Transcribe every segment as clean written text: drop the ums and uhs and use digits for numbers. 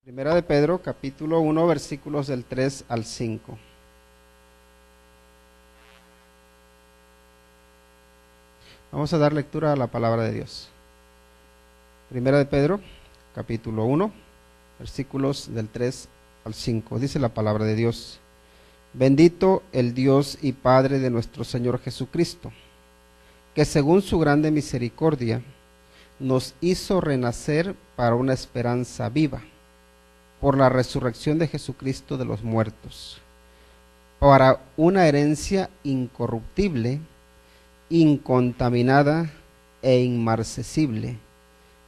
Primera de Pedro, capítulo 1, versículos del 3 al 5. Vamos a dar lectura a la palabra de Dios. Primera de Pedro, capítulo 1, versículos del 3 al 5. Dice la palabra de Dios: Bendito el Dios y Padre de nuestro Señor Jesucristo, que según su grande misericordia nos hizo renacer para una esperanza viva, por la resurrección de Jesucristo de los muertos, para una herencia incorruptible, incontaminada e inmarcesible,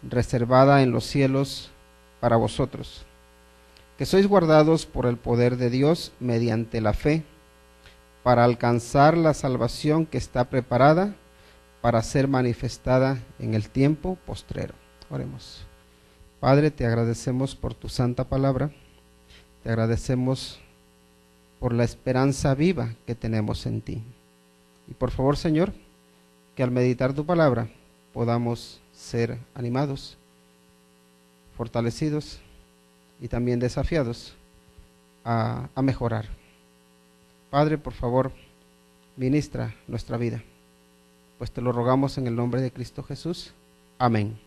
reservada en los cielos para vosotros, que sois guardados por el poder de Dios mediante la fe, para alcanzar la salvación que está preparada para ser manifestada en el tiempo postrero. Oremos. Padre, te agradecemos por tu santa palabra, te agradecemos por la esperanza viva que tenemos en ti. Y por favor, Señor, que al meditar tu palabra podamos ser animados, fortalecidos y también desafiados a mejorar. Padre, por favor, ministra nuestra vida, pues te lo rogamos en el nombre de Cristo Jesús. Amén.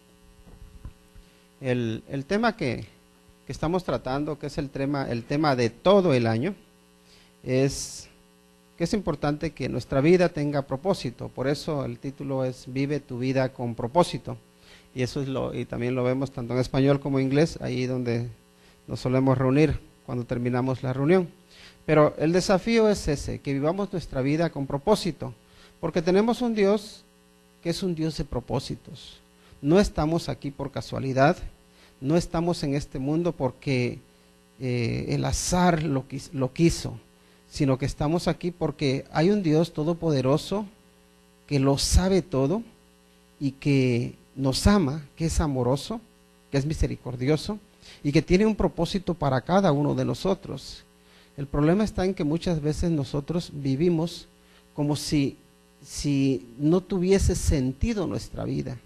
El tema que estamos tratando, que es el tema de todo el año, es que es importante que nuestra vida tenga propósito. Por eso el título es Vive tu vida con propósito. Y eso es y también lo vemos tanto en español como en inglés, ahí donde nos solemos reunir cuando terminamos la reunión. Pero el desafío es ese, que vivamos nuestra vida con propósito, porque tenemos un Dios que es un Dios de propósitos. No estamos aquí por casualidad, no estamos en este mundo porque el azar lo quiso, sino que estamos aquí porque hay un Dios todopoderoso que lo sabe todo y que nos ama, que es amoroso, que es misericordioso y que tiene un propósito para cada uno de nosotros. El problema está en que muchas veces nosotros vivimos como si no tuviese sentido nuestra vida.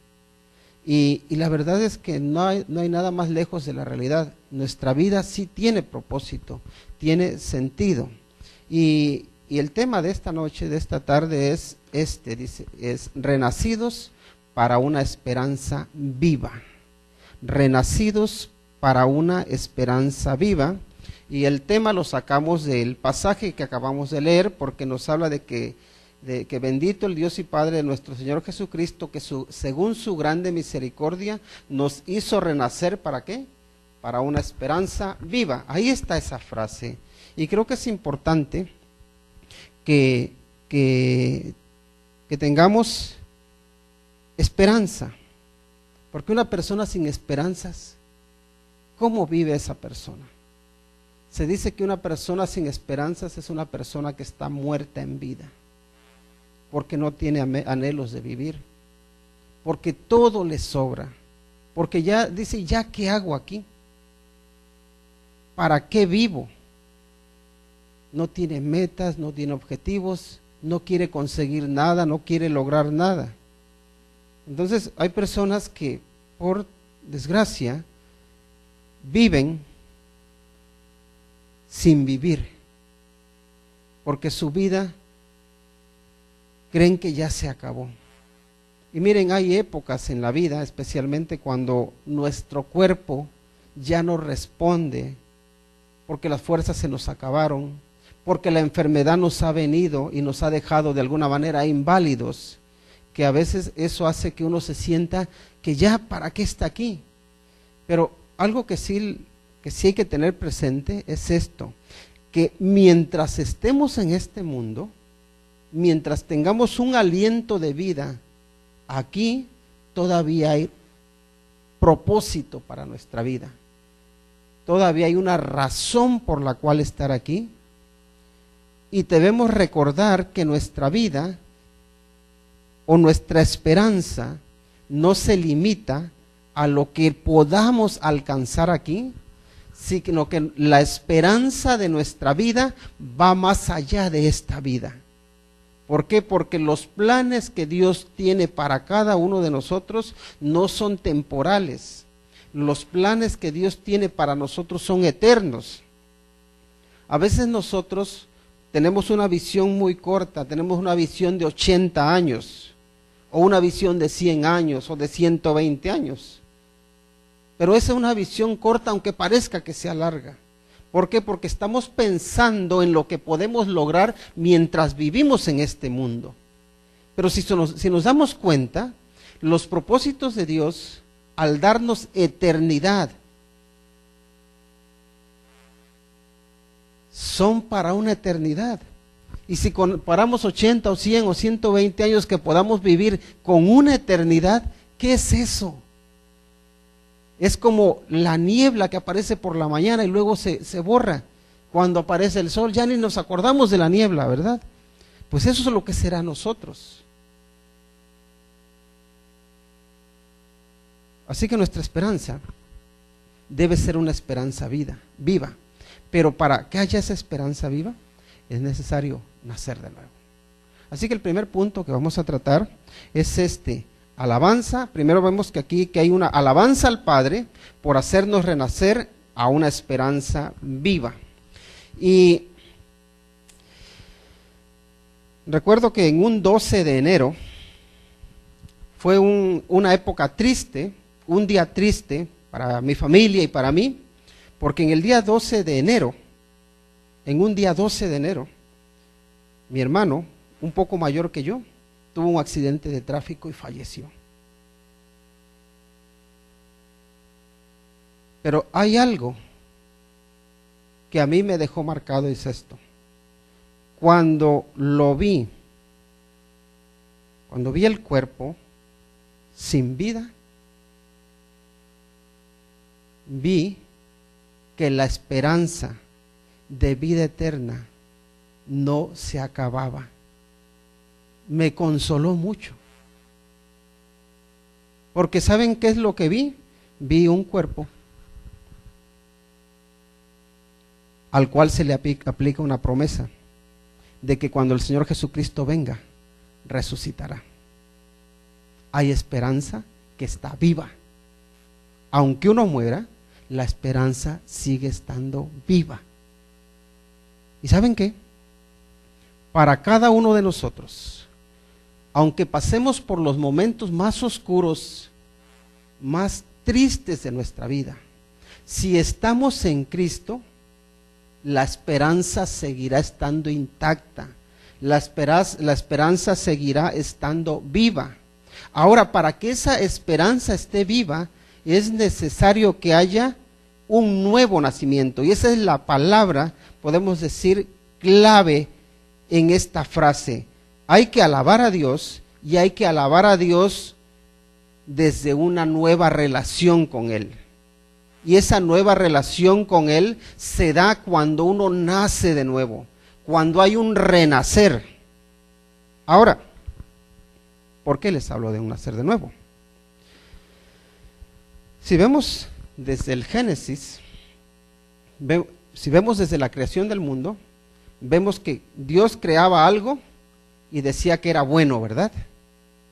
Y la verdad es que no hay nada más lejos de la realidad. Nuestra vida sí tiene propósito, tiene sentido. Y el tema de esta noche, de esta tarde es dice, es renacidos para una esperanza viva. Renacidos para una esperanza viva. Y el tema lo sacamos del pasaje que acabamos de leer, porque nos habla de que bendito el Dios y Padre de nuestro Señor Jesucristo, que según su grande misericordia nos hizo renacer, ¿para qué? Para una esperanza viva. Ahí está esa frase. Y creo que es importante que tengamos esperanza, porque una persona sin esperanzas, ¿cómo vive esa persona? Se dice que una persona sin esperanzas es una persona que está muerta en vida, porque no tiene anhelos de vivir, porque todo le sobra, porque ya dice, ¿ya qué hago aquí? ¿Para qué vivo? No tiene metas, no tiene objetivos, no quiere conseguir nada, no quiere lograr nada. Entonces hay personas que, por desgracia, viven sin vivir, porque su vida creen que ya se acabó. Y miren, hay épocas en la vida, especialmente cuando nuestro cuerpo ya no responde, porque las fuerzas se nos acabaron, porque la enfermedad nos ha venido y nos ha dejado de alguna manera inválidos, que a veces eso hace que uno se sienta que ya, ¿para qué está aquí? Pero algo que sí hay que tener presente es esto, que mientras estemos en este mundo, mientras tengamos un aliento de vida aquí, todavía hay propósito para nuestra vida. Todavía hay una razón por la cual estar aquí. Y debemos recordar que nuestra vida o nuestra esperanza no se limita a lo que podamos alcanzar aquí, sino que la esperanza de nuestra vida va más allá de esta vida. ¿Por qué? Porque los planes que Dios tiene para cada uno de nosotros no son temporales. los planes que Dios tiene para nosotros son eternos. A veces nosotros tenemos una visión muy corta, tenemos una visión de 80 años, o una visión de 100 años, o de 120 años. Pero esa es una visión corta, aunque parezca que sea larga. ¿Por qué? Porque estamos pensando en lo que podemos lograr mientras vivimos en este mundo. Pero si nos damos cuenta, los propósitos de Dios, al darnos eternidad, son para una eternidad. Y si comparamos 80 o 100 o 120 años que podamos vivir con una eternidad, ¿qué es eso? Es como la niebla que aparece por la mañana y luego se borra. Cuando aparece el sol ya ni nos acordamos de la niebla, ¿verdad? Pues eso es lo que será a nosotros. Así que nuestra esperanza debe ser una esperanza viva. Pero para que haya esa esperanza viva, es necesario nacer de nuevo. Así que el primer punto que vamos a tratar es alabanza. Primero vemos que aquí que hay una alabanza al Padre por hacernos renacer a una esperanza viva. Y recuerdo que en un 12 de enero fue una época triste, un día triste para mi familia y para mí, porque en el día 12 de enero, mi hermano, un poco mayor que yo, tuvo un accidente de tráfico y falleció. Pero hay algo que a mí me dejó marcado, es esto. Cuando vi el cuerpo sin vida, vi que la esperanza de vida eterna no se acababa. Me consoló mucho. Porque ¿saben qué es lo que vi? Vi un cuerpo al cual se le aplica una promesa de que cuando el Señor Jesucristo venga, resucitará. Hay esperanza que está viva. Aunque uno muera, la esperanza sigue estando viva. ¿Y saben qué? Para cada uno de nosotros, aunque pasemos por los momentos más oscuros, más tristes de nuestra vida, si estamos en Cristo, la esperanza seguirá estando intacta, la esperanza seguirá estando viva. Ahora, para que esa esperanza esté viva, es necesario que haya un nuevo nacimiento. Y esa es la palabra, podemos decir, clave en esta frase. Hay que alabar a Dios, y hay que alabar a Dios desde una nueva relación con Él. Y esa nueva relación con Él se da cuando uno nace de nuevo, cuando hay un renacer. Ahora, ¿por qué les hablo de un nacer de nuevo? Si vemos desde el Génesis, si vemos desde la creación del mundo, vemos que Dios creaba algo y decía que era bueno, ¿verdad?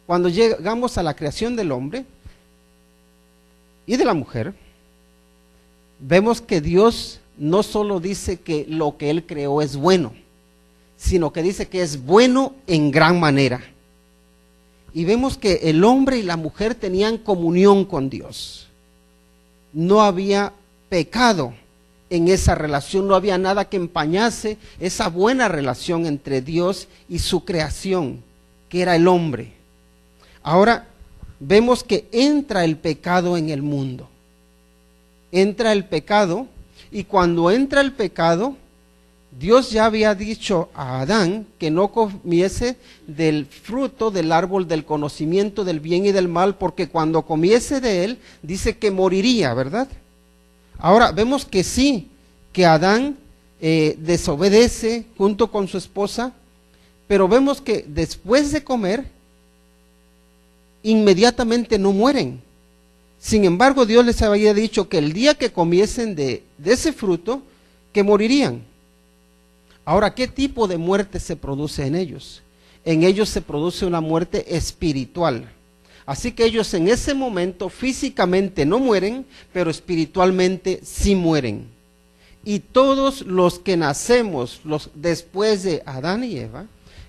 Cuando llegamos a la creación del hombre y de la mujer, vemos que Dios no solo dice que lo que Él creó es bueno, sino que dice que es bueno en gran manera. Y vemos que el hombre y la mujer tenían comunión con Dios. No había pecado en esa relación, no había nada que empañase esa buena relación entre Dios y su creación, que era el hombre. Ahora vemos que entra el pecado en el mundo. Entra el pecado, y cuando entra el pecado, Dios ya había dicho a Adán que no comiese del fruto del árbol del conocimiento del bien y del mal, porque cuando comiese de él, dice que moriría, ¿verdad? Ahora vemos que sí, que Adán desobedece junto con su esposa, pero vemos que después de comer, inmediatamente no mueren. Sin embargo, Dios les había dicho que el día que comiesen de ese fruto, que morirían. Ahora, ¿qué tipo de muerte se produce en ellos? En ellos se produce una muerte espiritual. Así que ellos en ese momento físicamente no mueren, pero espiritualmente sí mueren. Y todos los que nacemos después de Adán y Eva,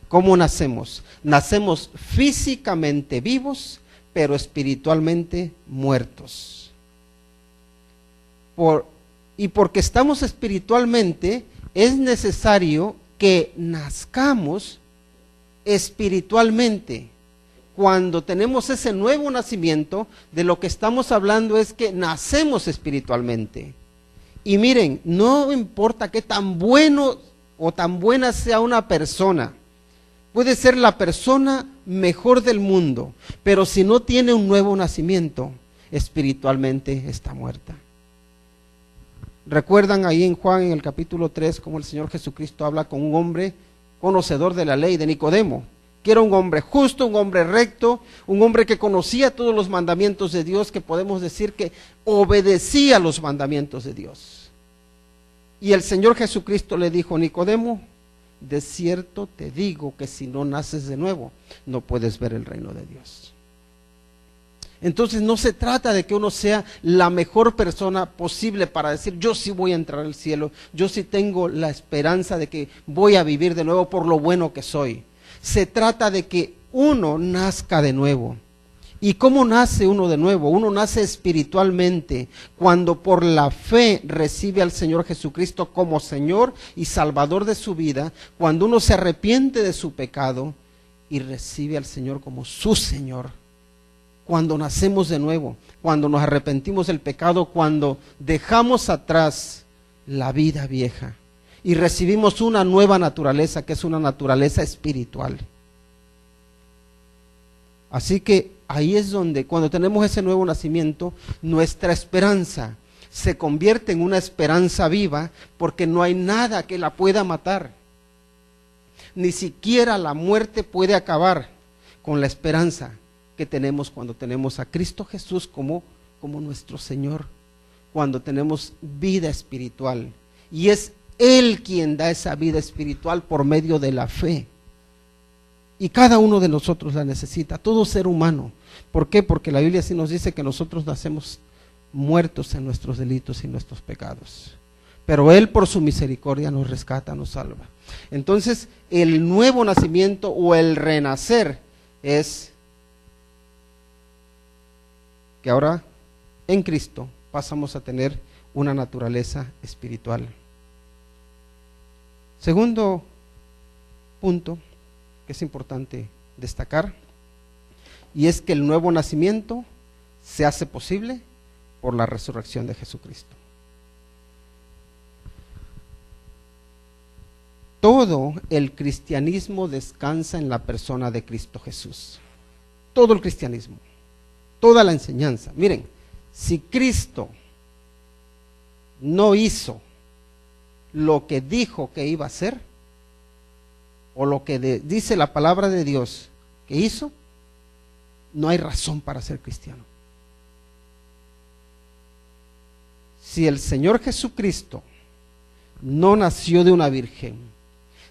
¿cómo nacemos? Nacemos físicamente vivos, pero espiritualmente muertos. Y porque estamos espiritualmente, es necesario que nazcamos espiritualmente. Cuando tenemos ese nuevo nacimiento, de lo que estamos hablando es que nacemos espiritualmente. Y miren, no importa qué tan bueno o tan buena sea una persona, puede ser la persona mejor del mundo, pero si no tiene un nuevo nacimiento, espiritualmente está muerta. ¿Recuerdan ahí en Juan, en el capítulo 3, cómo el Señor Jesucristo habla con un hombre conocedor de la ley, de Nicodemo, que era un hombre justo, un hombre recto, un hombre que conocía todos los mandamientos de Dios, que podemos decir que obedecía los mandamientos de Dios? Y el Señor Jesucristo le dijo: Nicodemo, de cierto te digo que si no naces de nuevo, no puedes ver el reino de Dios. Entonces no se trata de que uno sea la mejor persona posible para decir: yo sí voy a entrar al cielo, yo sí tengo la esperanza de que voy a vivir de nuevo por lo bueno que soy. Se trata de que uno nazca de nuevo. ¿Y cómo nace uno de nuevo? Uno nace espiritualmente cuando por la fe recibe al Señor Jesucristo como Señor y Salvador de su vida, cuando uno se arrepiente de su pecado y recibe al Señor como su Señor. Cuando nacemos de nuevo, cuando nos arrepentimos del pecado, cuando dejamos atrás la vida vieja y recibimos una nueva naturaleza, que es una naturaleza espiritual. Así que ahí es donde, cuando tenemos ese nuevo nacimiento, nuestra esperanza se convierte en una esperanza viva, porque no hay nada que la pueda matar. Ni siquiera la muerte puede acabar con la esperanza que tenemos cuando tenemos a Cristo Jesús como nuestro Señor, cuando tenemos vida espiritual, y es Él quien da esa vida espiritual por medio de la fe, y cada uno de nosotros la necesita, todo ser humano. ¿Por qué? Porque la Biblia sí nos dice que nosotros nacemos muertos en nuestros delitos y nuestros pecados, pero Él por su misericordia nos rescata, nos salva. Entonces el nuevo nacimiento o el renacer es que ahora en Cristo pasamos a tener una naturaleza espiritual. Segundo punto que es importante destacar, y es que el nuevo nacimiento se hace posible por la resurrección de Jesucristo. Todo el cristianismo descansa en la persona de Cristo Jesús. Todo el cristianismo, toda la enseñanza. Miren, si Cristo no hizo lo que dijo que iba a hacer, o lo que dice la palabra de Dios que hizo, no hay razón para ser cristiano. Si el Señor Jesucristo no nació de una virgen,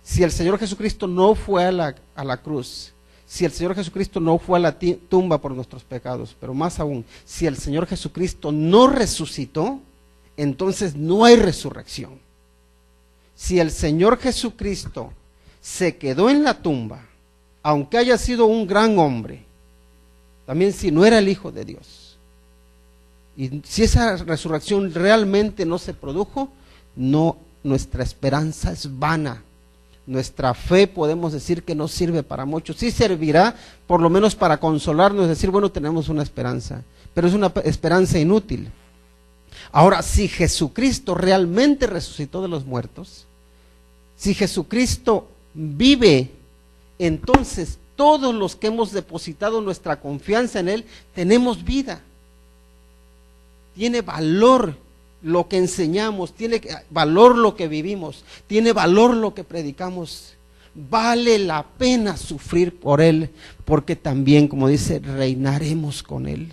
si el Señor Jesucristo no fue a la cruz, si el Señor Jesucristo no fue a la tumba por nuestros pecados, pero más aún, si el Señor Jesucristo no resucitó, entonces no hay resurrección. Si el Señor Jesucristo se quedó en la tumba, aunque haya sido un gran hombre, también si no era el Hijo de Dios, y si esa resurrección realmente no se produjo, no, nuestra esperanza es vana. Nuestra fe podemos decir que no sirve para mucho. Sí servirá por lo menos para consolarnos, decir, bueno, tenemos una esperanza, pero es una esperanza inútil. Ahora, si Jesucristo realmente resucitó de los muertos, si Jesucristo vive, entonces todos los que hemos depositado nuestra confianza en Él, tenemos vida. Tiene valor lo que enseñamos, tiene valor lo que vivimos, tiene valor lo que predicamos. Vale la pena sufrir por Él, porque también, como dice, reinaremos con Él.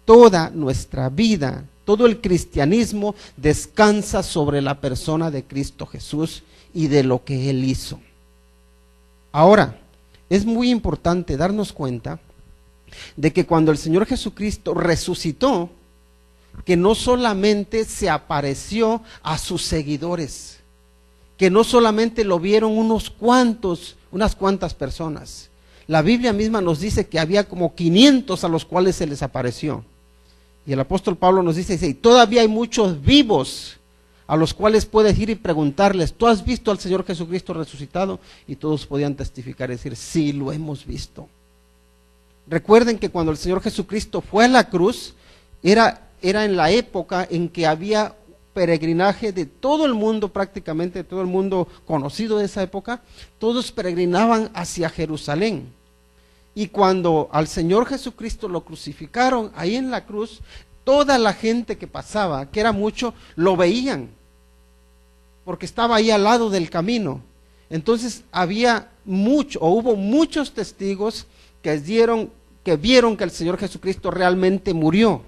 Toda nuestra vida, todo el cristianismo descansa sobre la persona de Cristo Jesús y de lo que Él hizo. Ahora, es muy importante darnos cuenta de que cuando el Señor Jesucristo resucitó, que no solamente se apareció a sus seguidores, que no solamente lo vieron unas cuantas personas. La Biblia misma nos dice que había como 500 a los cuales se les apareció. Y el apóstol Pablo nos dice, y todavía hay muchos vivos a los cuales puedes ir y preguntarles, ¿tú has visto al Señor Jesucristo resucitado? Y todos podían testificar y decir, sí, lo hemos visto. Recuerden que cuando el Señor Jesucristo fue a la cruz, era en la época en que había peregrinaje de todo el mundo, prácticamente todo el mundo conocido de esa época, todos peregrinaban hacia Jerusalén. Y cuando al Señor Jesucristo lo crucificaron ahí en la cruz, toda la gente que pasaba, que era mucho, lo veían, porque estaba ahí al lado del camino. Entonces hubo muchos testigos que vieron que el Señor Jesucristo realmente murió.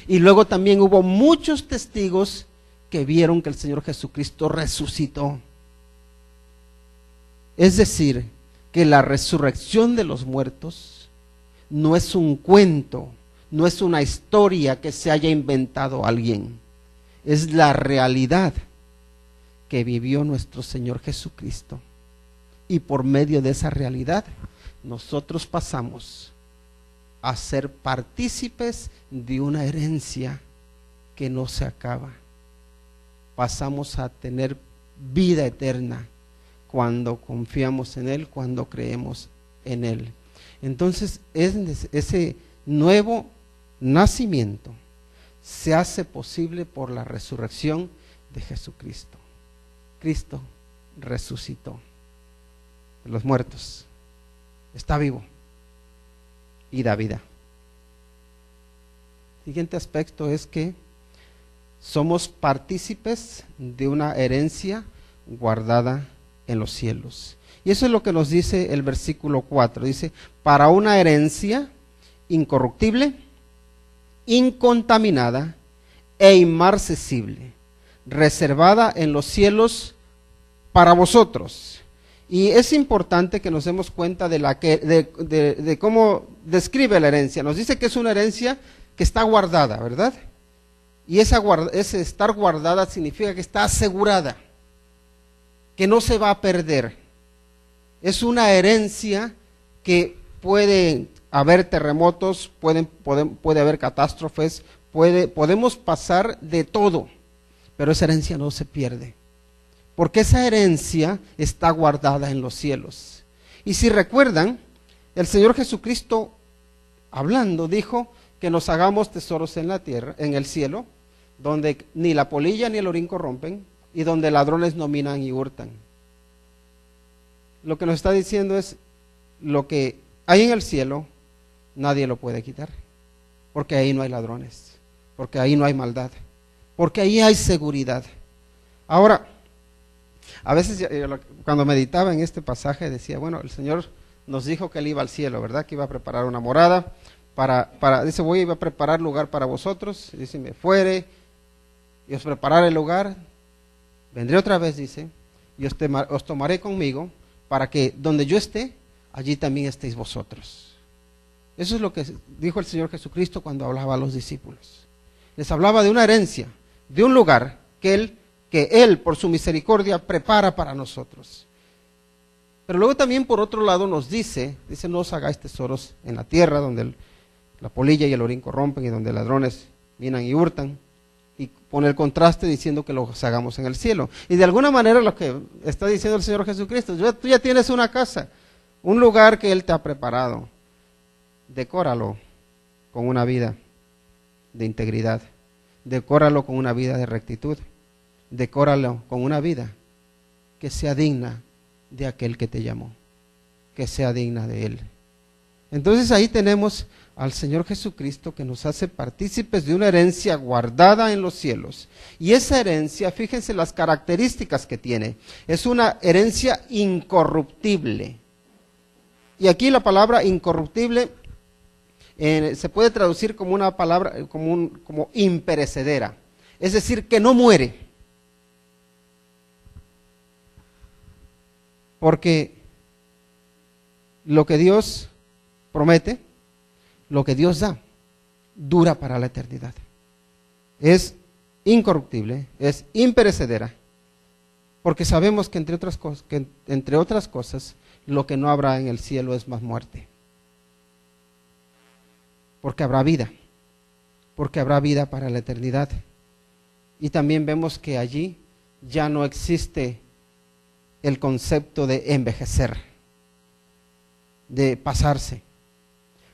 Y luego también hubo muchos testigos que vieron que el Señor Jesucristo resucitó. Es decir, que la resurrección de los muertos no es un cuento, no es una historia que se haya inventado alguien. Es la realidad que vivió nuestro Señor Jesucristo. Y por medio de esa realidad, nosotros pasamos a ser partícipes de una herencia que no se acaba. Pasamos a tener vida eterna cuando confiamos en Él, cuando creemos en Él. Entonces, ese nuevo nacimiento se hace posible por la resurrección de Jesucristo. Cristo resucitó de los muertos, está vivo y da vida. El siguiente aspecto es que somos partícipes de una herencia guardada en los cielos. Y eso es lo que nos dice el versículo 4. Dice, para una herencia incorruptible, incontaminada e inmarcesible, reservada en los cielos para vosotros. Y es importante que nos demos cuenta de cómo describe la herencia. Nos dice que es una herencia que está guardada, ¿verdad? Y ese estar guardada significa que está asegurada, que no se va a perder. Es una herencia que puede haber terremotos, puede haber catástrofes, podemos pasar de todo, pero esa herencia no se pierde, porque esa herencia está guardada en los cielos. Y si recuerdan, el Señor Jesucristo, hablando, dijo que nos hagamos tesoros en la tierra, en el cielo, donde ni la polilla ni el orín corrompen, y donde ladrones no minan y hurtan. Lo que nos está diciendo es, lo que hay en el cielo, nadie lo puede quitar, porque ahí no hay ladrones, porque ahí no hay maldad, porque ahí hay seguridad. Ahora, a veces yo, cuando meditaba en este pasaje decía, bueno, el Señor nos dijo que Él iba al cielo, ¿verdad? Que iba a preparar una morada, dice, iba a preparar lugar para vosotros, dice, me fuere, y os prepararé el lugar, vendré otra vez, dice, y os tomaré conmigo, para que donde yo esté, allí también estéis vosotros. Eso es lo que dijo el Señor Jesucristo cuando hablaba a los discípulos. Les hablaba de una herencia, de un lugar que Él, por su misericordia, prepara para nosotros. Pero luego también, por otro lado, nos dice, no os hagáis tesoros en la tierra, donde la polilla y el orín corrompen, y donde ladrones minan y hurtan. Y pone el contraste diciendo que los hagamos en el cielo. Y de alguna manera lo que está diciendo el Señor Jesucristo, tú ya tienes una casa, un lugar que Él te ha preparado. Decóralo con una vida de integridad, decóralo con una vida de rectitud, decóralo con una vida que sea digna de aquel que te llamó, que sea digna de Él. Entonces ahí tenemos al Señor Jesucristo que nos hace partícipes de una herencia guardada en los cielos. Y esa herencia, fíjense las características que tiene. Es una herencia incorruptible. Y aquí la palabra incorruptible se puede traducir como una palabra, como imperecedera. Es decir, que no muere. Porque lo que Dios promete lo que Dios da, dura para la eternidad. Es incorruptible, es imperecedera, porque sabemos que entre otras cosas, lo que no habrá en el cielo es más muerte. Porque habrá vida para la eternidad. Y también vemos que allí ya no existe el concepto de envejecer, de pasarse.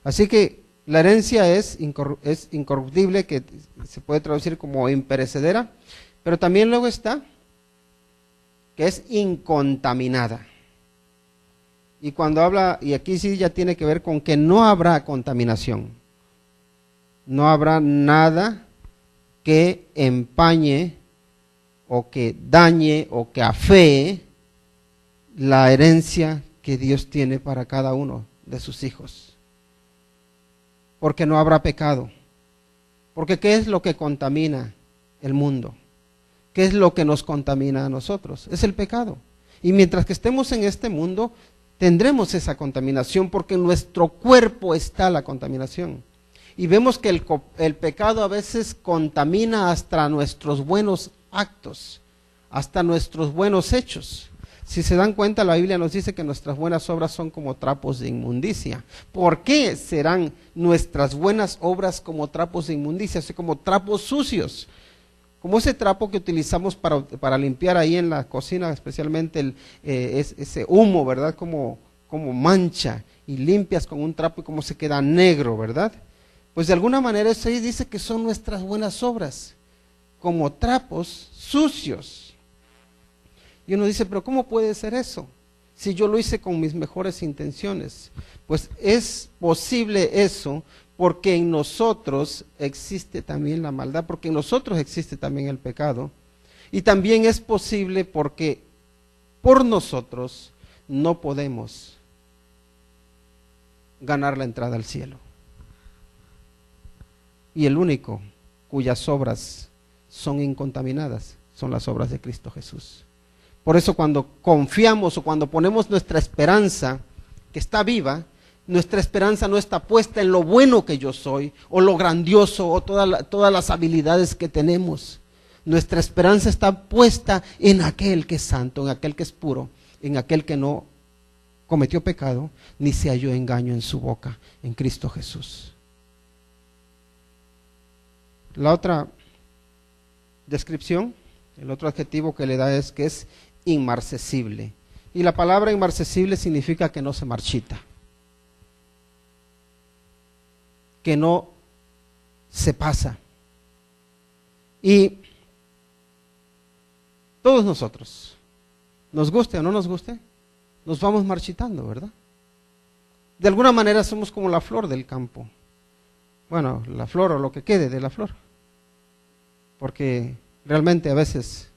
Así que la herencia es incorruptible, que se puede traducir como imperecedera, pero también luego está que es incontaminada. Y cuando habla, y aquí sí ya tiene que ver con que no habrá contaminación, no habrá nada que empañe o que dañe o que afee la herencia que Dios tiene para cada uno de sus hijos. Porque no habrá pecado. Porque ¿qué es lo que contamina el mundo? ¿Qué es lo que nos contamina a nosotros? Es el pecado. Y mientras que estemos en este mundo, tendremos esa contaminación, porque en nuestro cuerpo está la contaminación. Y vemos que el pecado a veces contamina hasta nuestros buenos actos, hasta nuestros buenos hechos. Si se dan cuenta, la Biblia nos dice que nuestras buenas obras son como trapos de inmundicia. ¿Por qué serán nuestras buenas obras como trapos de inmundicia? O sea, como trapos sucios. Como ese trapo que utilizamos para limpiar ahí en la cocina, especialmente ese humo, ¿verdad? Como mancha, y limpias con un trapo y como se queda negro, ¿verdad? Pues de alguna manera eso ahí dice que son nuestras buenas obras, como trapos sucios. Y uno dice, pero ¿cómo puede ser eso? Si yo lo hice con mis mejores intenciones. Pues es posible eso, porque en nosotros existe también la maldad, porque en nosotros existe también el pecado. Y también es posible porque por nosotros no podemos ganar la entrada al cielo. Y el único cuyas obras son incontaminadas son las obras de Cristo Jesús. Por eso cuando confiamos o cuando ponemos nuestra esperanza, que está viva, nuestra esperanza no está puesta en lo bueno que yo soy, o lo grandioso, o todas las habilidades que tenemos. Nuestra esperanza está puesta en aquel que es santo, en aquel que es puro, en aquel que no cometió pecado, ni se halló engaño en su boca, en Cristo Jesús. La otra descripción, el otro adjetivo que le da es que es inmarcesible. Y la palabra inmarcesible significa que no se marchita, que no se pasa. Y todos nosotros, nos guste o no nos guste, nos vamos marchitando, ¿verdad? De alguna manera somos como la flor del campo. Bueno, la flor o lo que quede de la flor. Porque realmente a veces,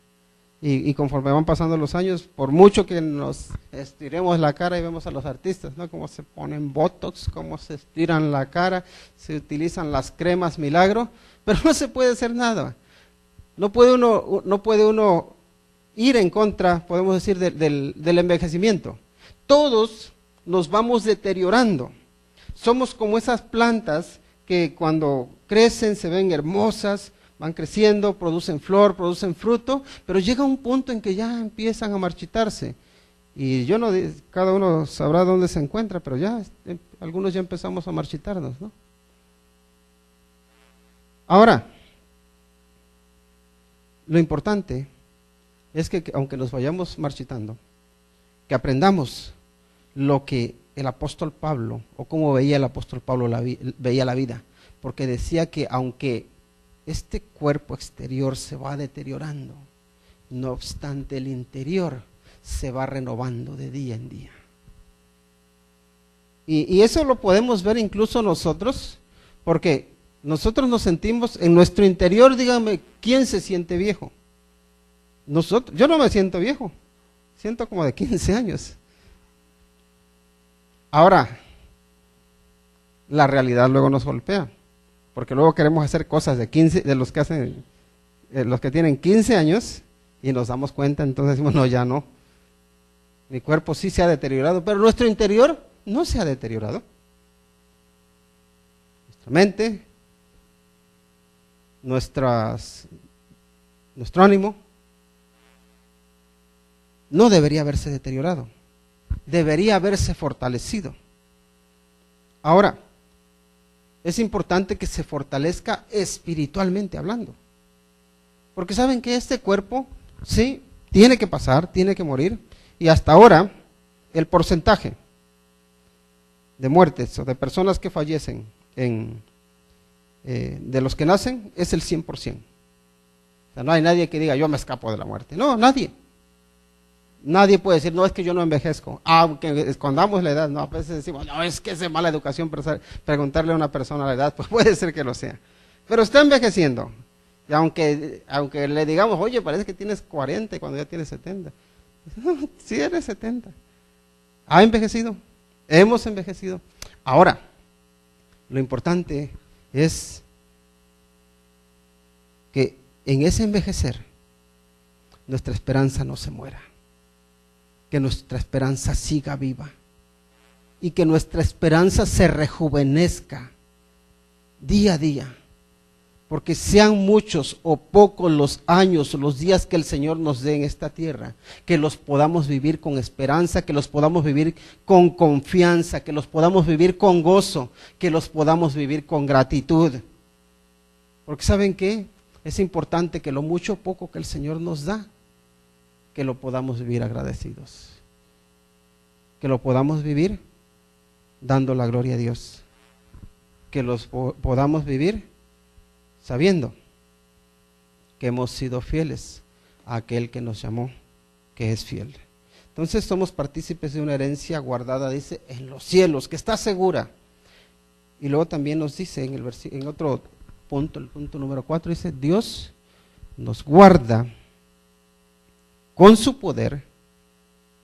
y conforme van pasando los años, por mucho que nos estiremos la cara y vemos a los artistas, ¿no? Cómo se ponen botox, cómo se estiran la cara, se utilizan las cremas milagro, pero no se puede hacer nada. No puede uno ir en contra, podemos decir, del envejecimiento. Todos nos vamos deteriorando. Somos como esas plantas que cuando crecen se ven hermosas, van creciendo, producen flor, producen fruto, pero llega un punto en que ya empiezan a marchitarse. Y yo no, cada uno sabrá dónde se encuentra, pero ya algunos ya empezamos a marchitarnos, ¿no? Ahora, lo importante es que aunque nos vayamos marchitando, que aprendamos lo que el apóstol Pablo, o cómo veía el apóstol Pablo veía la vida, porque decía que aunque este cuerpo exterior se va deteriorando, no obstante el interior se va renovando de día en día. Y eso lo podemos ver incluso nosotros, porque nosotros nos sentimos en nuestro interior. Díganme, ¿quién se siente viejo? Nosotros. Yo no me siento viejo, siento como de 15 años. Ahora, la realidad luego nos golpea, porque luego queremos hacer cosas de los que tienen 15 años, y nos damos cuenta, entonces decimos, no, ya no. Mi cuerpo sí se ha deteriorado, pero nuestro interior no se ha deteriorado. nuestra mente, nuestro ánimo, no debería haberse deteriorado, debería haberse fortalecido. Ahora, es importante que se fortalezca espiritualmente hablando, porque saben que este cuerpo, sí, tiene que pasar, tiene que morir, y hasta ahora el porcentaje de muertes o de personas que fallecen de los que nacen es el 100%. O sea, no hay nadie que diga yo me escapo de la muerte. No, nadie. Nadie puede decir, no, es que yo no envejezco, aunque escondamos la edad. No, a veces decimos, no, es que es de mala educación preguntarle a una persona la edad, pues puede ser que lo sea. Pero está envejeciendo. Y aunque le digamos, oye, parece que tienes 40 cuando ya tienes 70. Sí, eres 70. Ha envejecido. Hemos envejecido. Ahora, lo importante es que en ese envejecer nuestra esperanza no se muera, que nuestra esperanza siga viva y que nuestra esperanza se rejuvenezca día a día, porque sean muchos o pocos los años o los días que el Señor nos dé en esta tierra, que los podamos vivir con esperanza, que los podamos vivir con confianza, que los podamos vivir con gozo, que los podamos vivir con gratitud. Porque ¿saben qué? Es importante que lo mucho o poco que el Señor nos da, que lo podamos vivir agradecidos, que lo podamos vivir dando la gloria a Dios, que los podamos vivir sabiendo que hemos sido fieles a aquel que nos llamó, que es fiel. Entonces somos partícipes de una herencia guardada, dice, en los cielos, que está segura. Y luego también nos dice en otro punto, el punto número 4, dice, Dios nos guarda con su poder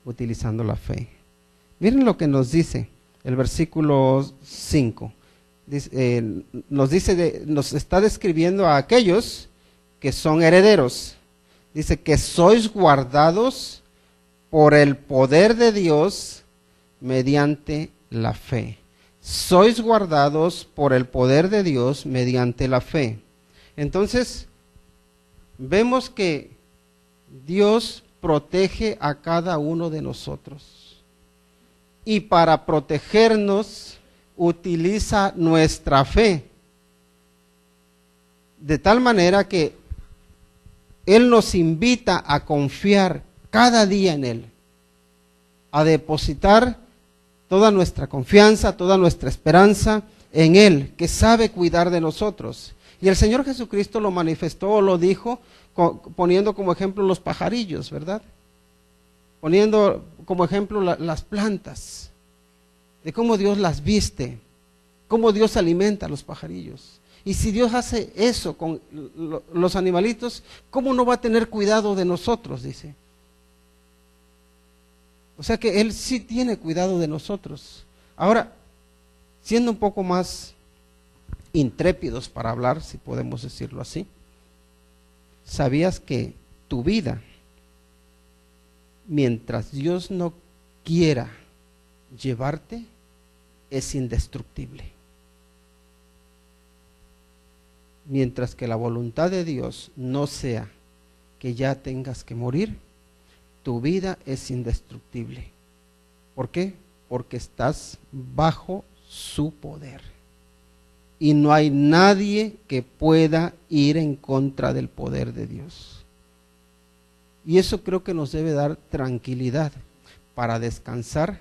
utilizando la fe. Miren lo que nos dice el versículo 5. Nos está describiendo a aquellos que son herederos. Dice que sois guardados por el poder de Dios mediante la fe. Sois guardados por el poder de Dios mediante la fe. Entonces, vemos que Dios protege a cada uno de nosotros. Y para protegernos, utiliza nuestra fe, de tal manera que Él nos invita a confiar cada día en Él, a depositar toda nuestra confianza, toda nuestra esperanza en Él, que sabe cuidar de nosotros. Y el Señor Jesucristo lo manifestó, lo dijo, poniendo como ejemplo los pajarillos, ¿verdad? Poniendo como ejemplo las plantas, de cómo Dios las viste, cómo Dios alimenta a los pajarillos. Y si Dios hace eso con los animalitos, ¿cómo no va a tener cuidado de nosotros? Dice. O sea que Él sí tiene cuidado de nosotros. Ahora, siendo un poco más intrépidos para hablar, si podemos decirlo así, ¿sabías que tu vida, mientras Dios no quiera llevarte, es indestructible? Mientras que la voluntad de Dios no sea que ya tengas que morir, tu vida es indestructible. ¿Por qué? Porque estás bajo su poder. Y no hay nadie que pueda ir en contra del poder de Dios. Y eso creo que nos debe dar tranquilidad para descansar,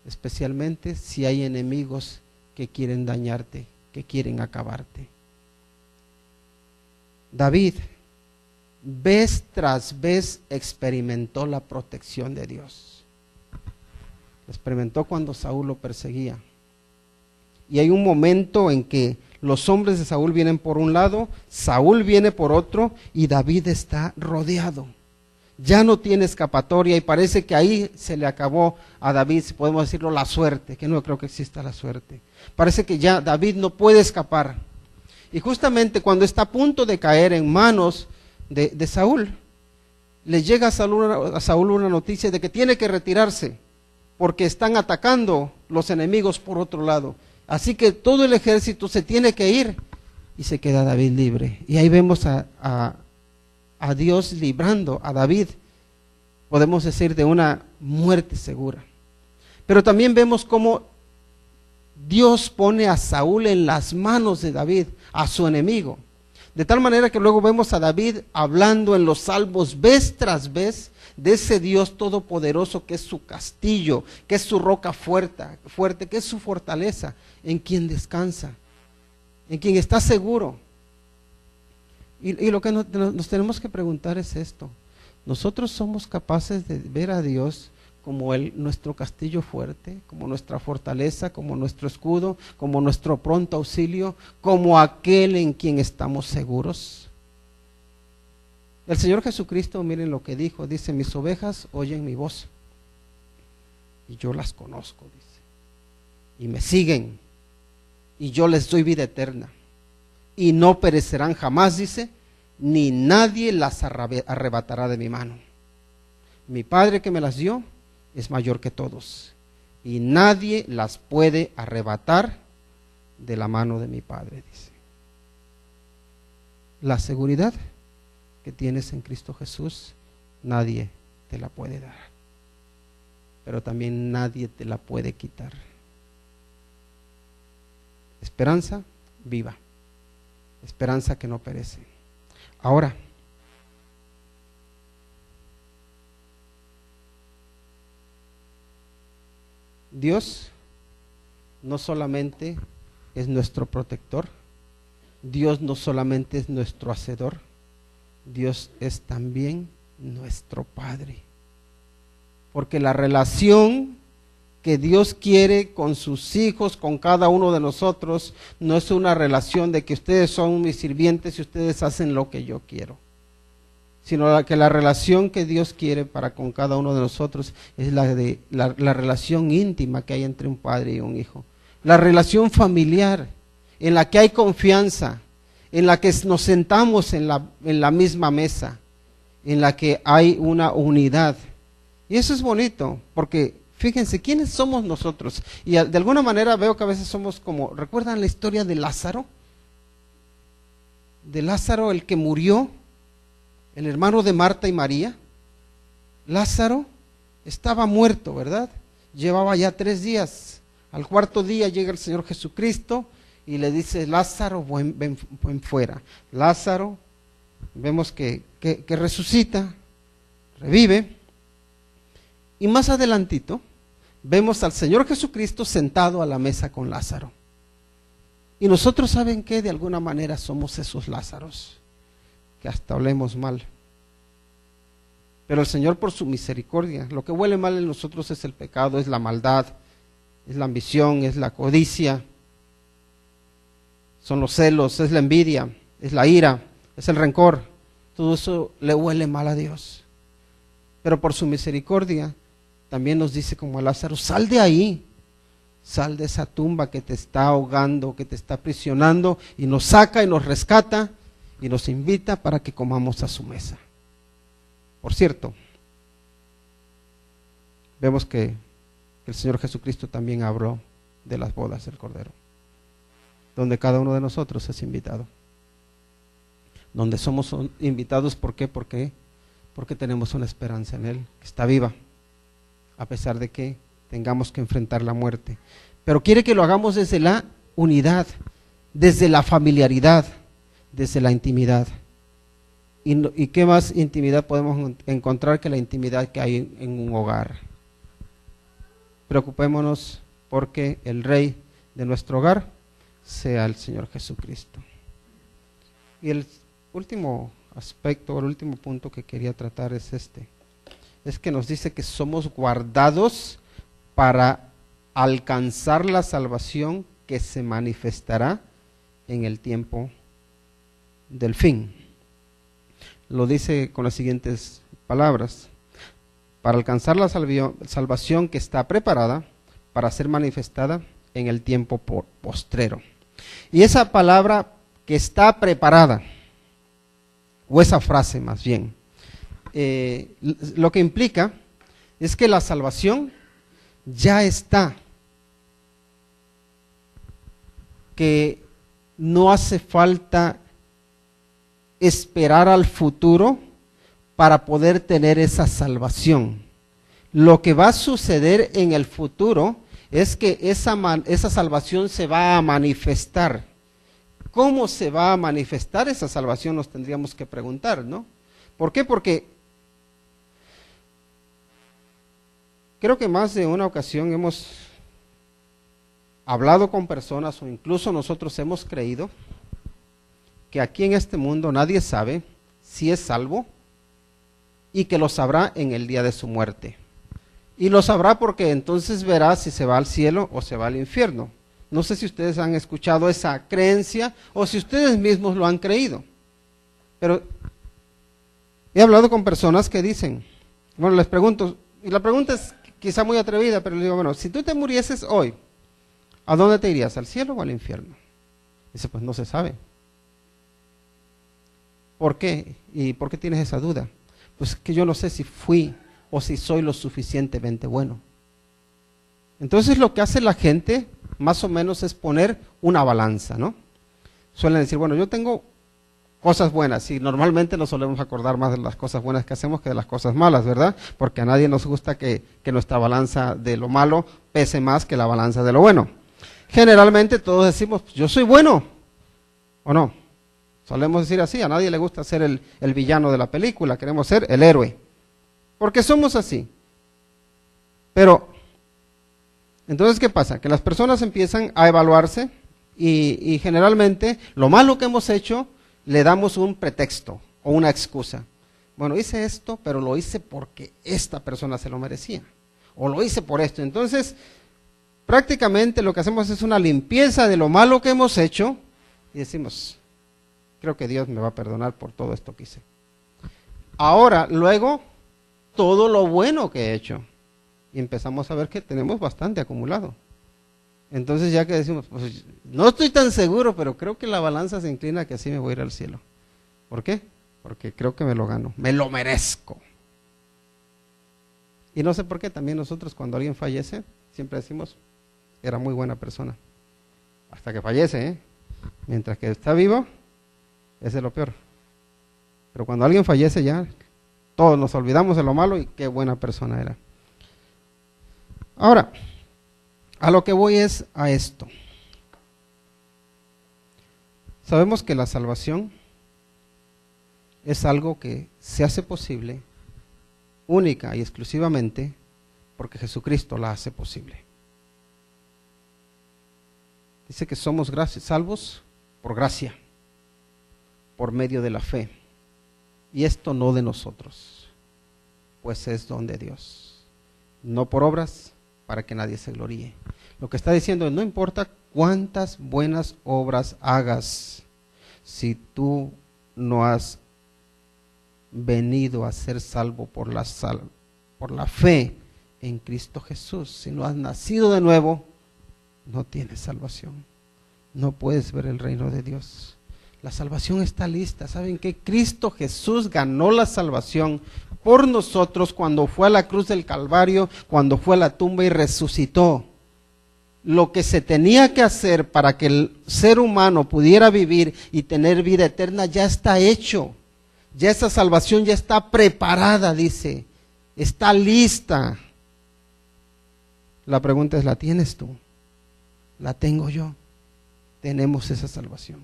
especialmente si hay enemigos que quieren dañarte, que quieren acabarte. David, vez tras vez, experimentó la protección de Dios. Experimentó cuando Saúl lo perseguía. Y hay un momento en que los hombres de Saúl vienen por un lado, Saúl viene por otro, y David está rodeado. Ya no tiene escapatoria, y parece que ahí se le acabó a David, si podemos decirlo, la suerte, que no creo que exista la suerte. Parece que ya David no puede escapar. Y justamente cuando está a punto de caer en manos de Saúl, le llega a Saúl una noticia de que tiene que retirarse, porque están atacando los enemigos por otro lado. Así que todo el ejército se tiene que ir y se queda David libre. Y ahí vemos a Dios librando a David, podemos decir, de una muerte segura. Pero también vemos cómo Dios pone a Saúl en las manos de David, a su enemigo. De tal manera que luego vemos a David hablando en los salmos vez tras vez de ese Dios todopoderoso que es su castillo, que es su roca fuerte, que es su fortaleza, en quien descansa, en quien está seguro. Y lo que nos tenemos que preguntar es esto: ¿nosotros somos capaces de ver a Dios como nuestro castillo fuerte, como nuestra fortaleza, como nuestro escudo, como nuestro pronto auxilio, como aquel en quien estamos seguros? El Señor Jesucristo, miren lo que dijo, dice: mis ovejas oyen mi voz y yo las conozco, dice, y me siguen y yo les doy vida eterna y no perecerán jamás, dice, ni nadie las arrebatará de mi mano. Mi Padre que me las dio es mayor que todos y nadie las puede arrebatar de la mano de mi Padre, dice. La seguridad que tienes en Cristo Jesús, nadie te la puede dar, pero también nadie te la puede quitar. Esperanza viva, esperanza que no perece. Ahora, Dios no solamente es nuestro protector, Dios no solamente es nuestro hacedor, Dios es también nuestro Padre. Porque la relación que Dios quiere con sus hijos, con cada uno de nosotros, no es una relación de que ustedes son mis sirvientes y ustedes hacen lo que yo quiero, sino que la relación que Dios quiere para con cada uno de nosotros es la relación íntima que hay entre un padre y un hijo, la relación familiar en la que hay confianza, en la que nos sentamos en la misma mesa, en la que hay una unidad. Y eso es bonito, porque fíjense, ¿quiénes somos nosotros? Y de alguna manera veo que a veces somos como, ¿recuerdan la historia de Lázaro? De Lázaro, el que murió, el hermano de Marta y María. Lázaro estaba muerto, ¿verdad? Llevaba ya 3 días. Al 4.º día llega el Señor Jesucristo y le dice: Lázaro, ven fuera. Lázaro, vemos que resucita, revive. Y más adelantito, vemos al Señor Jesucristo sentado a la mesa con Lázaro. Y nosotros, ¿saben qué? De alguna manera somos esos Lázaros, que hasta olemos mal. Pero el Señor, por su misericordia, lo que huele mal en nosotros es el pecado, es la maldad, es la ambición, es la codicia, son los celos, es la envidia, es la ira, es el rencor. Todo eso le huele mal a Dios. Pero por su misericordia también nos dice como a Lázaro: sal de ahí, sal de esa tumba que te está ahogando, que te está aprisionando, y nos saca y nos rescata y nos invita para que comamos a su mesa. Por cierto, vemos que el Señor Jesucristo también habló de las bodas del Cordero, donde cada uno de nosotros es invitado, donde somos invitados. ¿Por qué? Porque tenemos una esperanza en Él, que está viva, a pesar de que tengamos que enfrentar la muerte. Pero quiere que lo hagamos desde la unidad, desde la familiaridad, desde la intimidad. ¿Y qué más intimidad podemos encontrar que la intimidad que hay en un hogar? Preocupémonos porque el Rey de nuestro hogar sea el Señor Jesucristo. Y el último aspecto, el último punto que quería tratar es este. Es que nos dice que somos guardados para alcanzar la salvación que se manifestará en el tiempo del fin. Lo dice con las siguientes palabras: para alcanzar la salvación que está preparada para ser manifestada en el tiempo postrero. Y esa palabra, que está preparada, o esa frase más bien, lo que implica es que la salvación ya está que no hace falta esperar al futuro para poder tener esa salvación. Lo que va a suceder en el futuro es que esa salvación se va a manifestar. ¿Cómo se va a manifestar esa salvación? Nos tendríamos que preguntar, ¿no? ¿Por qué? Porque creo que más de una ocasión hemos hablado con personas o incluso nosotros hemos creído que aquí en este mundo nadie sabe si es salvo y que lo sabrá en el día de su muerte. Y lo sabrá porque entonces verá si se va al cielo o se va al infierno. No sé si ustedes han escuchado esa creencia o si ustedes mismos lo han creído. Pero he hablado con personas que dicen, bueno, les pregunto, y la pregunta es quizá muy atrevida, pero les digo, bueno, si tú te murieses hoy, ¿a dónde te irías? ¿Al cielo o al infierno? Dice, pues no se sabe. ¿Por qué? ¿Y por qué tienes esa duda? Pues que yo no sé si fui o si soy lo suficientemente bueno. Entonces lo que hace la gente más o menos es poner una balanza, ¿no? Suelen decir, bueno, yo tengo cosas buenas y normalmente nos solemos acordar más de las cosas buenas que hacemos que de las cosas malas, ¿verdad? Porque a nadie nos gusta que nuestra balanza de lo malo pese más que la balanza de lo bueno. Generalmente todos decimos, yo soy bueno, ¿o no? Solemos decir así, a nadie le gusta ser el villano de la película, queremos ser el héroe, porque somos así. Pero, entonces, ¿qué pasa? Que las personas empiezan a evaluarse y generalmente lo malo que hemos hecho le damos un pretexto o una excusa. Bueno, hice esto, pero lo hice porque esta persona se lo merecía, o lo hice por esto. Entonces, prácticamente lo que hacemos es una limpieza de lo malo que hemos hecho y decimos, creo que Dios me va a perdonar por todo esto que hice. Ahora, luego, todo lo bueno que he hecho. Y empezamos a ver que tenemos bastante acumulado. Entonces ya que decimos, pues no estoy tan seguro, pero creo que la balanza se inclina que así me voy a ir al cielo. ¿Por qué? Porque creo que me lo gano, me lo merezco. Y no sé por qué, también nosotros cuando alguien fallece, siempre decimos, era muy buena persona. Hasta que fallece, ¿eh? Mientras que está vivo, ese es lo peor. Pero cuando alguien fallece ya, todos nos olvidamos de lo malo y qué buena persona era. Ahora, a lo que voy es a esto. Sabemos que la salvación es algo que se hace posible única y exclusivamente porque Jesucristo la hace posible. Dice que somos salvos por gracia, por medio de la fe. Y esto no de nosotros, pues es don de Dios. No por obras, para que nadie se gloríe. Lo que está diciendo es, no importa cuántas buenas obras hagas, si tú no has venido a ser salvo por la fe en Cristo Jesús, si no has nacido de nuevo, no tienes salvación. No puedes ver el reino de Dios. La salvación está lista. ¿Saben qué? Cristo Jesús ganó la salvación por nosotros cuando fue a la cruz del Calvario, cuando fue a la tumba y resucitó. Lo que se tenía que hacer para que el ser humano pudiera vivir y tener vida eterna ya está hecho. Ya esa salvación ya está preparada, dice. Está lista. La pregunta es, ¿la tienes tú? ¿La tengo yo? Tenemos esa salvación.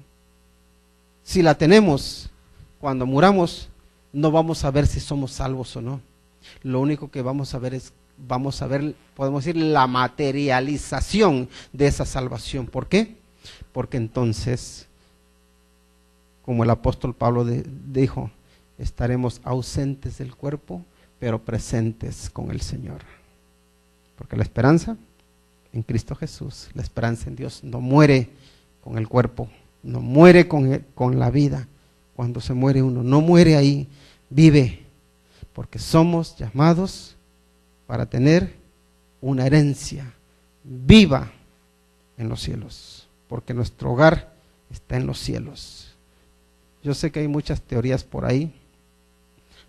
Si la tenemos, cuando muramos, no vamos a ver si somos salvos o no. Lo único que vamos a ver, podemos decir, la materialización de esa salvación. ¿Por qué? Porque entonces, como el apóstol Pablo dijo, estaremos ausentes del cuerpo, pero presentes con el Señor. Porque la esperanza en Cristo Jesús, la esperanza en Dios, no muere con el cuerpo, no muere con la vida. Cuando se muere uno, no muere ahí, vive, porque somos llamados para tener una herencia viva en los cielos, porque nuestro hogar está en los cielos. Yo sé que hay muchas teorías por ahí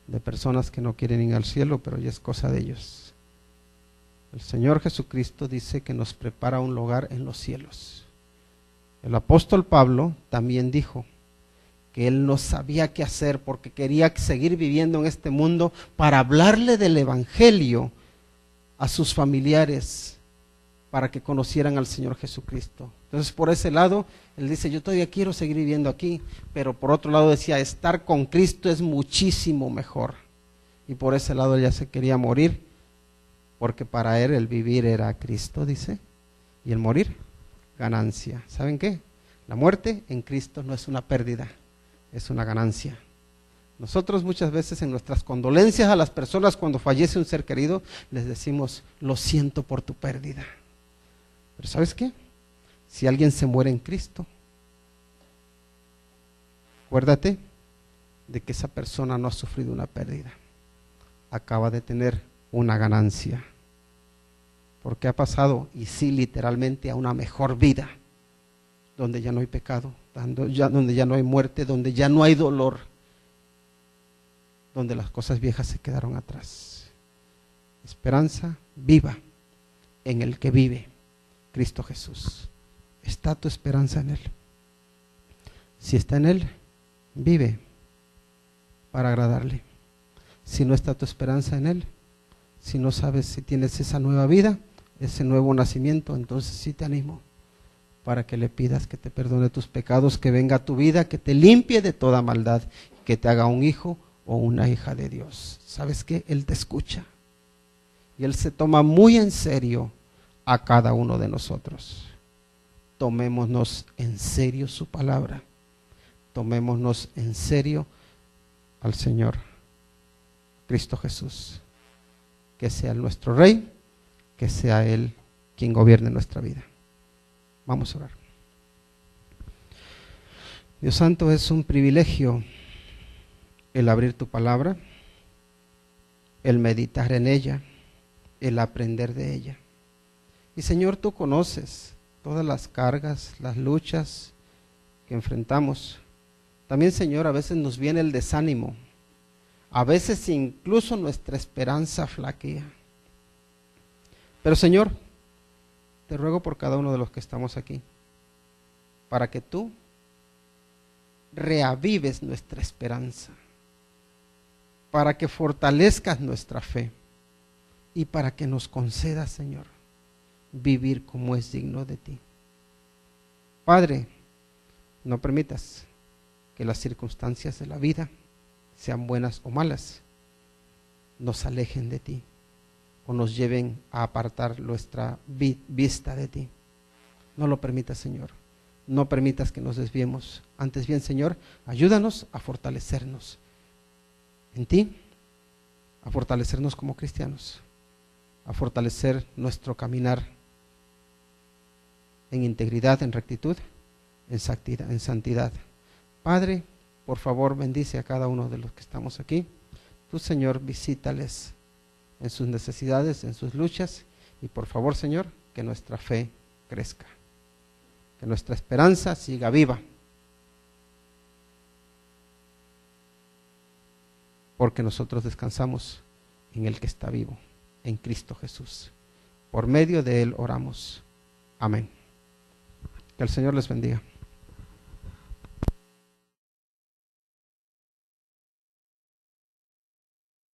de personas que no quieren ir al cielo, pero ya es cosa de ellos. El Señor Jesucristo dice que nos prepara un lugar en los cielos. El apóstol Pablo también dijo que él no sabía qué hacer porque quería seguir viviendo en este mundo para hablarle del evangelio a sus familiares, para que conocieran al Señor Jesucristo. Entonces, por ese lado, él dice, yo todavía quiero seguir viviendo aquí, pero por otro lado decía, estar con Cristo es muchísimo mejor. Y por ese lado él ya se quería morir, porque para él el vivir era Cristo, dice, y el morir, ganancia. ¿Saben qué? La muerte en Cristo no es una pérdida, es una ganancia. Nosotros muchas veces en nuestras condolencias a las personas cuando fallece un ser querido, les decimos, lo siento por tu pérdida. Pero ¿sabes qué? Si alguien se muere en Cristo, acuérdate de que esa persona no ha sufrido una pérdida, acaba de tener una ganancia, porque ha pasado, y sí, literalmente a una mejor vida, donde ya no hay pecado, donde ya no hay muerte, donde ya no hay dolor, donde las cosas viejas se quedaron atrás. Esperanza viva en el que vive, Cristo Jesús. ¿Está tu esperanza en Él? Si está en Él, vive para agradarle. Si no está tu esperanza en Él, si no sabes si tienes esa nueva vida, ese nuevo nacimiento, entonces sí te animo para que le pidas que te perdone tus pecados, que venga a tu vida, que te limpie de toda maldad, que te haga un hijo o una hija de Dios. ¿Sabes qué? Él te escucha y Él se toma muy en serio a cada uno de nosotros. Tomémonos en serio su palabra, tomémonos en serio al Señor Cristo Jesús, que sea nuestro Rey, que sea Él quien gobierne nuestra vida. Vamos a orar. Dios Santo, es un privilegio el abrir tu palabra, el meditar en ella, el aprender de ella. Y Señor, tú conoces todas las cargas, las luchas que enfrentamos. También, Señor, a veces nos viene el desánimo, a veces incluso nuestra esperanza flaquea. Pero Señor, te ruego por cada uno de los que estamos aquí, para que tú reavives nuestra esperanza, para que fortalezcas nuestra fe y para que nos concedas, Señor, vivir como es digno de ti. Padre, no permitas que las circunstancias de la vida, sean buenas o malas, nos alejen de ti o nos lleven a apartar nuestra vista de ti. No lo permitas, Señor. No permitas que nos desviemos. Antes bien, Señor, ayúdanos a fortalecernos en ti, a fortalecernos como cristianos, a fortalecer nuestro caminar en integridad, en rectitud, en santidad. Padre, por favor, bendice a cada uno de los que estamos aquí. Tú, Señor, visítales en sus necesidades, en sus luchas, y por favor, Señor, que nuestra fe crezca, que nuestra esperanza siga viva, porque nosotros descansamos en el que está vivo, en Cristo Jesús. Por medio de Él oramos. Amén. Que el Señor les bendiga.